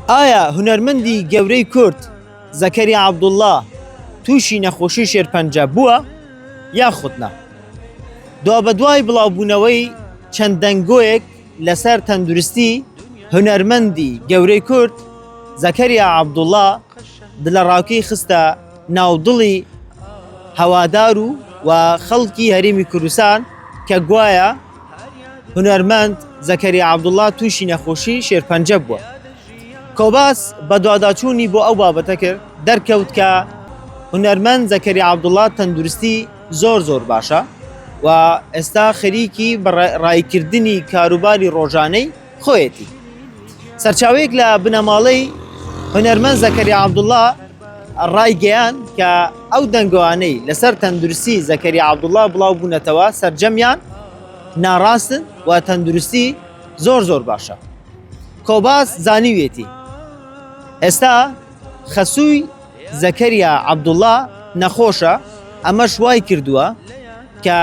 ئایا هونەرمەندی گەورەی کورد زەکەریا عەبدوڵڵا تووشی نەخۆشی شێرپەنجە بووە یاخود نا؟ دوابەدوای بڵاوبوونەوەی چەند دەنگۆیەک لەسەر تەندروستی هونەرمەندی گەورەی کورد زەکەریا عەبدوڵڵا دلەڕاوکەی خستە ناودڵی هەوادار و خەڵکی هەرێمی کوردستان کە گوایە هونەرمەند زەکەریا عەبدوڵڵا تووشی نەخۆشی شێرپەنجە بووە. کۆباس بە دوواداچوونی بۆ ئەو بابەتە کرد دەرکەوت کە هونەرمەند زەکەریا عەبدوڵڵا تەندروستی زۆر باشە و ئێستا خەریکی ڕایکردنی کاروباری ڕۆژانەی خۆیەتی. سەرچاوەیەک لە بنەماڵەی هونەرمەند زەکەریا عەبدوڵڵا ڕایگەیان کە ئەو دەنگەوانەی لەسەر تەندروستی زەکەریا عەبدوڵڵا بڵاو بوونەتەوە سەرجەمیان ناڕاستن و تەندروستی زۆر باشە. کۆباس زانیوێتی ئێستا خەسووی زەکەریا عەبدوڵڵا نەخۆشە، ئەمەش وای کردووە کە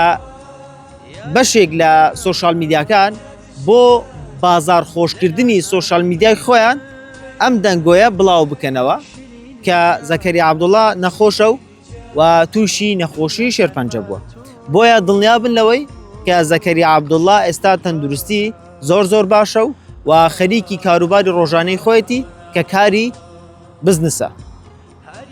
بەشێک لە سۆشال میدیاکان بۆ بازار خۆشکردنی سۆشال میدیای خۆیان ئەم دەنگۆیە بڵاو بکەنەوە کە زەکەریا عەبدوڵڵا نەخۆشە و تووشی نەخۆشی شێرپەنجە بووە. بۆیە دڵنیابن لەوەی کە زەکەریا عەبدوڵڵا ئێستا تەندروستی زۆر باشە و خەریکی کاروباری ڕۆژانەی خۆیەتی کە کاری بزنسە.